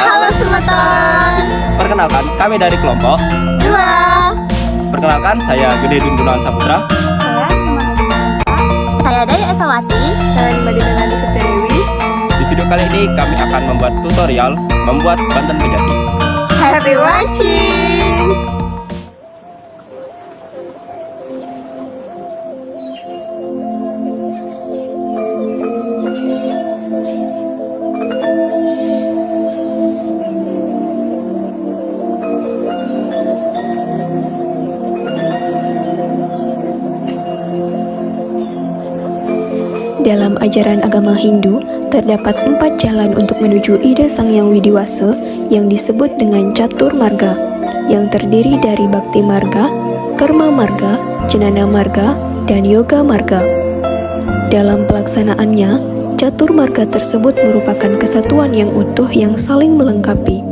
Halo Sumatera. Perkenalkan, kami dari kelompok 2. Perkenalkan, saya Gede Gunawan Saputra. Saya Daya Ekawati. Saya Madina Nadi Dewi. Di video kali ini kami akan membuat tutorial membuat Banten Pejati. Happy watching. Dalam ajaran agama Hindu, terdapat 4 jalan untuk menuju ide Sang Hyang Widiwasa yang disebut dengan Catur Marga, yang terdiri dari Bhakti Marga, Karma Marga, Jnana Marga, dan Yoga Marga. Dalam pelaksanaannya, Catur Marga tersebut merupakan kesatuan yang utuh yang saling melengkapi.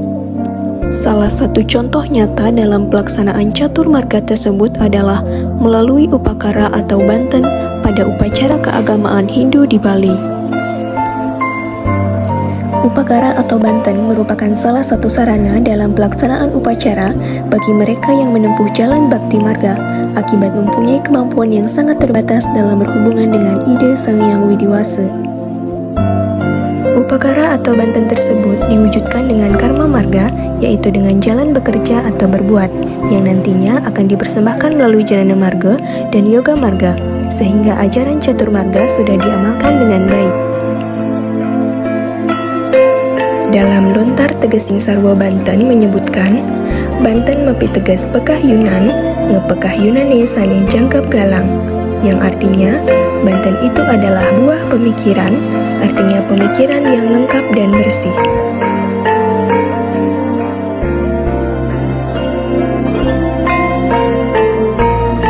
Salah satu contoh nyata dalam pelaksanaan Catur Marga tersebut adalah melalui upakara atau banten pada upacara keagamaan Hindu di Bali. Upakara atau banten merupakan salah satu sarana dalam pelaksanaan upacara bagi mereka yang menempuh jalan Bhakti Marga akibat mempunyai kemampuan yang sangat terbatas dalam berhubungan dengan ide Sang Hyang Widiwasa. Upakara atau banten tersebut diwujudkan dengan Karma Marga, yaitu dengan jalan bekerja atau berbuat, yang nantinya akan dipersembahkan melalui Jnana Marga dan Yoga Marga, sehingga ajaran Catur Marga sudah diamalkan dengan baik. Dalam Lontar Tegesing Sarwa Banten menyebutkan, Banten mepi tegas pekah Yunan, ngepekah Yunani sane jangkap galang, yang artinya Banten itu adalah buah pemikiran, artinya pemikiran yang lengkap dan bersih.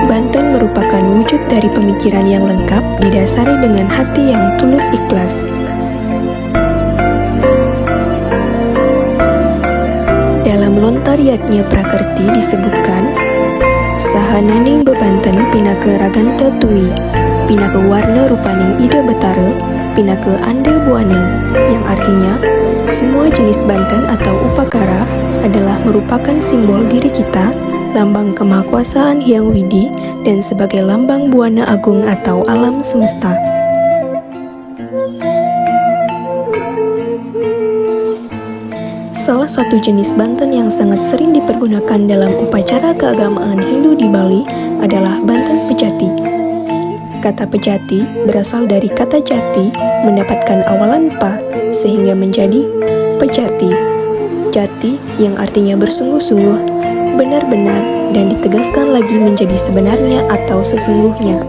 Banten merupakan wujud dari pemikiran yang lengkap didasari dengan hati yang tulus ikhlas. Dalam Lontar Yatnya Prakerti disebutkan, Sahananing bebanten pinake raganta tui, pinake warna rupaning ida betara, pinake anda buana, yang artinya, semua jenis banten atau upakara adalah merupakan simbol diri kita, lambang kemahakuasaan Hyang Widi, dan sebagai lambang buana agung atau alam semesta. Salah satu jenis banten yang sangat sering dipergunakan dalam upacara keagamaan Hindu di Bali adalah banten pejati. Kata pejati berasal dari kata jati mendapatkan awalan pa sehingga menjadi pejati. Jati yang artinya bersungguh-sungguh, benar-benar, dan ditegaskan lagi menjadi sebenarnya atau sesungguhnya.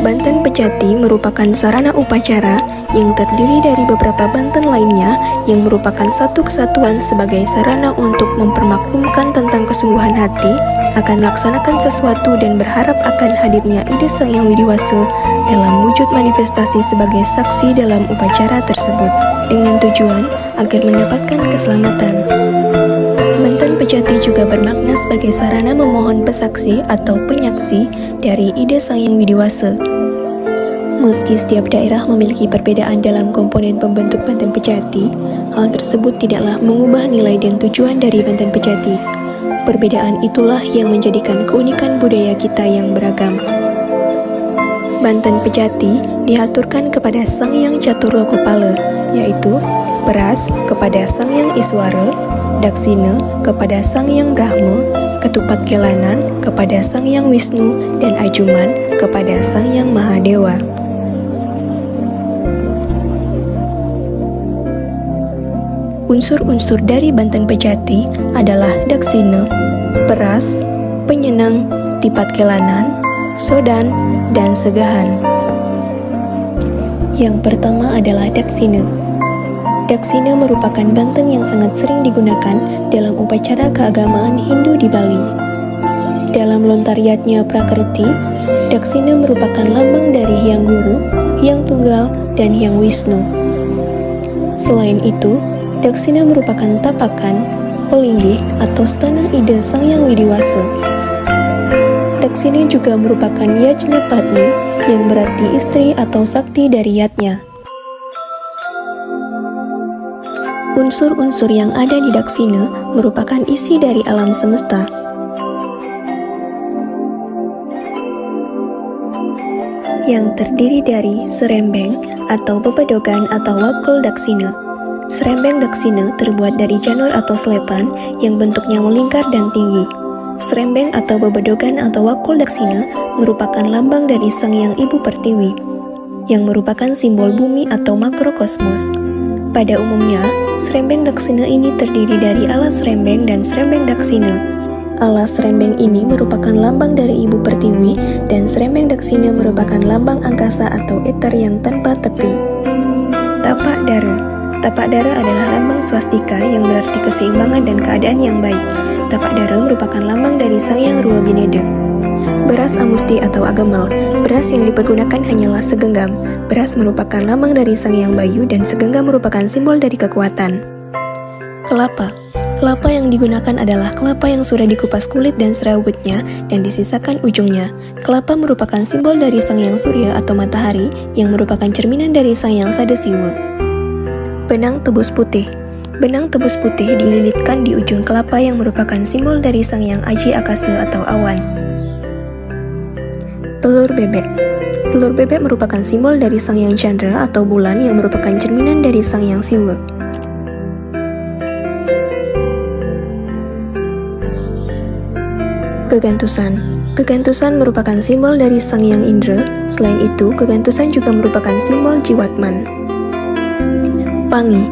Banten pejati merupakan sarana upacara yang terdiri dari beberapa banten lainnya yang merupakan satu kesatuan sebagai sarana untuk mempermaklumkan tentang kesungguhan hati akan melaksanakan sesuatu dan berharap akan hadirnya ide Sang Hyang Widiwasa dalam wujud manifestasi sebagai saksi dalam upacara tersebut dengan tujuan agar mendapatkan keselamatan. Banten pejati juga bermakna sebagai sarana memohon pesaksi atau penyaksi dari ide Sang Hyang Widiwasa. Meski setiap daerah memiliki perbedaan dalam komponen pembentuk banten pejati, hal tersebut tidaklah mengubah nilai dan tujuan dari banten pejati. Perbedaan itulah yang menjadikan keunikan budaya kita yang beragam. Banten pejati diaturkan kepada Sang Hyang Catur Lokopala, yaitu Peras kepada Sang Hyang Iswara, Daksina kepada Sang Hyang Brahma, Ketupat Kelanan kepada Sang Hyang Wisnu, dan Ajuman kepada Sang Hyang Mahadewa. Unsur-unsur dari banten pejati adalah daksina, peras, penyenang, tipat kelanan, sodan, dan segahan. Yang pertama adalah daksina. Daksina merupakan banten yang sangat sering digunakan dalam upacara keagamaan Hindu di Bali. Dalam Lontar Yatnya Prakerti, daksina merupakan lambang dari Hyang Guru, Hyang Tunggal, dan Hyang Wisnu. Selain itu, daksina merupakan tapakan, pelinggih, atau stana ide Sang Hyang Widiwasa. Daksina juga merupakan Yajna Patni yang berarti istri atau sakti dari Yatnya. Unsur-unsur yang ada di Daksina merupakan isi dari alam semesta. Yang terdiri dari serembeng atau bebedogan atau wakul Daksina. Serembeng Daksina terbuat dari janur atau selepan yang bentuknya melingkar dan tinggi. Serembeng atau bebedogan atau wakul Daksina merupakan lambang dari Sang Hyang Ibu Pertiwi, yang merupakan simbol bumi atau makrokosmos. Pada umumnya, serembeng Daksina ini terdiri dari alas serembeng dan serembeng Daksina. Alas serembeng ini merupakan lambang dari Ibu Pertiwi dan serembeng Daksina merupakan lambang angkasa atau eter yang tanpa tepi. Tapak dara. Tapak dara adalah lambang swastika yang berarti keseimbangan dan keadaan yang baik. Tapak dara merupakan lambang dari Sang Hyang Rua Bineda. Beras amusti atau agemal. Beras yang dipergunakan hanyalah segenggam. Beras merupakan lambang dari Sang Hyang Bayu dan segenggam merupakan simbol dari kekuatan. Kelapa. Kelapa yang digunakan adalah kelapa yang sudah dikupas kulit dan serawutnya dan disisakan ujungnya. Kelapa merupakan simbol dari Sang Hyang Surya atau matahari yang merupakan cerminan dari Sang Hyang Sadasiwa. Benang tebus putih. Benang tebus putih dililitkan di ujung kelapa yang merupakan simbol dari Sang Hyang Aji Akasa atau awan. Telur bebek. Telur bebek merupakan simbol dari Sang Hyang Chandra atau bulan yang merupakan cerminan dari Sang Hyang Siwa. Kegantusan. Kegantusan merupakan simbol dari Sang Hyang Indra. Selain itu, kegantusan juga merupakan simbol Jiwatman. Pangi.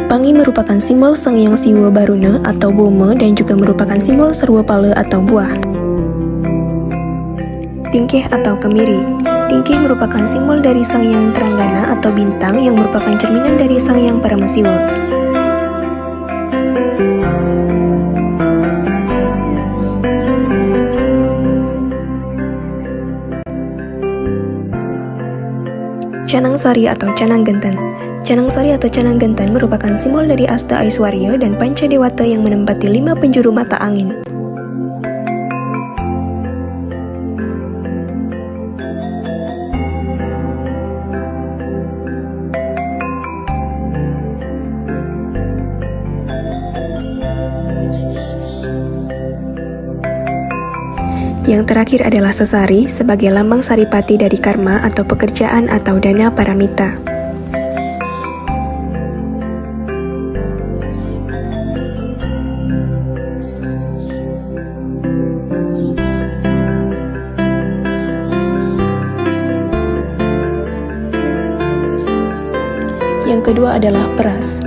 Pangi merupakan simbol Sang Hyang Siwa Baruna atau Boma dan juga merupakan simbol Sarwapala atau buah. Tingkih atau kemiri. Tingkih merupakan simbol dari Sang Hyang Tranggana atau bintang yang merupakan cerminan dari Sang Hyang Paramasiwa. Canang Sari atau Canang Genten. Canang Sari atau Canang Genten merupakan simbol dari Asta Aiswarya dan Panca Dewata yang menempati 5 penjuru mata angin. Yang terakhir adalah sesari sebagai lambang saripati dari karma atau pekerjaan atau dana paramita. Yang kedua adalah peras.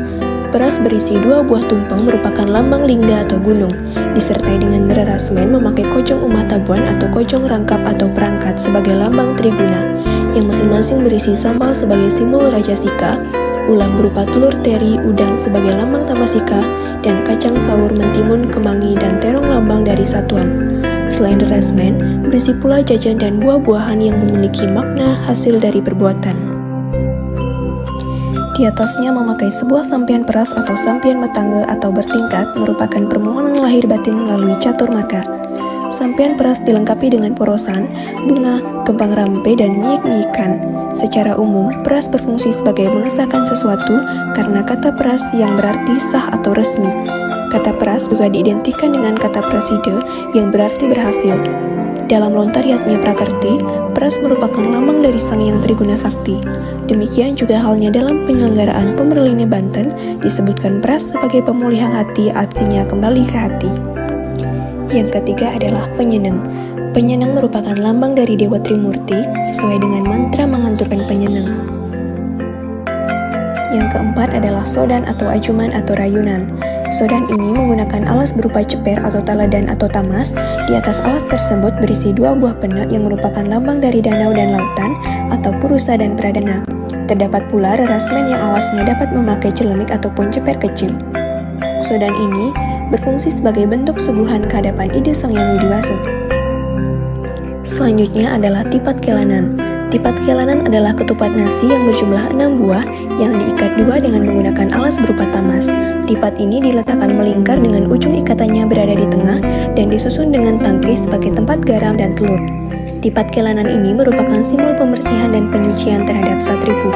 Peras berisi 2 buah tumpeng merupakan lambang lingga atau gunung, disertai dengan nerarasmen memakai kojong umat tabuan atau kojong rangkap atau perangkat sebagai lambang triguna, yang masing-masing berisi sambal sebagai simbol Rajasika, ulam berupa telur teri, udang sebagai lambang Tamasika, dan kacang saur, mentimun, kemangi, dan terong lambang dari satuan. Selain nerarasmen, berisi pula jajan dan buah-buahan yang memiliki makna hasil dari perbuatan. Di atasnya memakai sebuah sampian peras atau sampian metangga atau bertingkat merupakan permohonan lahir batin melalui catur marga. Sampian peras dilengkapi dengan porosan, bunga, kembang rampe, dan miik-miikan. Secara umum, peras berfungsi sebagai mengesahkan sesuatu karena kata peras yang berarti sah atau resmi. Kata peras juga diidentikan dengan kata prasida yang berarti berhasil. Dalam lontariatnya Prakerti, peras merupakan lambang dari Sang Hyang Triguna Sakti. Demikian juga halnya dalam penyelenggaraan Pemerline Banten, disebutkan peras sebagai pemulihan hati, artinya kembali ke hati. Yang ketiga adalah penyeneng. Penyeneng merupakan lambang dari Dewa Trimurti sesuai dengan mantra menghanturkan penyeneng. Yang keempat adalah sodan atau acuman atau rayunan. Sodan ini menggunakan alas berupa ceper atau taladan atau tamas. Di atas alas tersebut berisi 2 buah pena yang merupakan lambang dari danau dan lautan atau Purusa dan Pradana. Terdapat pula rerasmen yang alasnya dapat memakai celemik ataupun ceper kecil. Sodan ini berfungsi sebagai bentuk suguhan kehadapan ide Sang Hyang Widiwasa. Selanjutnya adalah tipat kelanan. Tipat kelanan adalah ketupat nasi yang berjumlah 6 buah yang diikat 2 dengan menggunakan alas berupa tamas. Tipat ini diletakkan melingkar dengan ujung ikatannya berada di tengah dan disusun dengan tangkai sebagai tempat garam dan telur. Tipat kelanan ini merupakan simbol pembersihan dan penyucian terhadap satripu.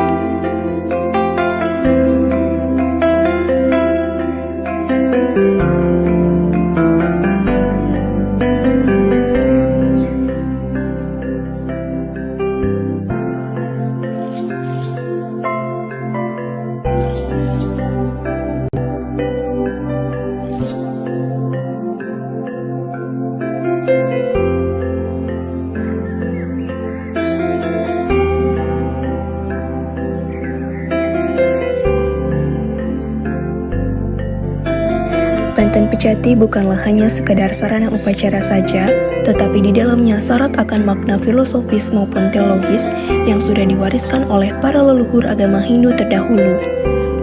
Pejati bukanlah hanya sekedar sarana upacara saja, tetapi di dalamnya syarat akan makna filosofis maupun teologis yang sudah diwariskan oleh para leluhur agama Hindu terdahulu.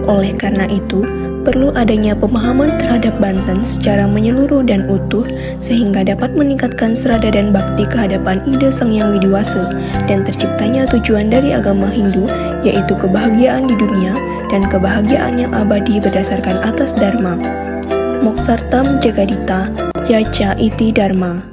Oleh karena itu, perlu adanya pemahaman terhadap Banten secara menyeluruh dan utuh sehingga dapat meningkatkan serada dan bakti kehadapan ide Sang Hyang Widiwasa dan terciptanya tujuan dari agama Hindu, yaitu kebahagiaan di dunia dan kebahagiaan yang abadi berdasarkan atas Dharma. Moksartam Jagadita Yaca Iti Dharma.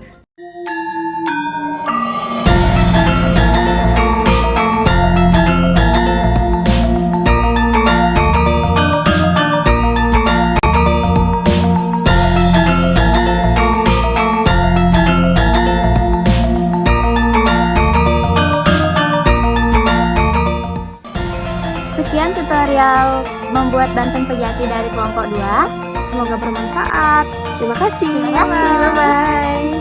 Sekian tutorial membuat Banten Pejati dari kelompok 2. Semoga bermanfaat. Terima kasih. Terima kasih. Bye-bye.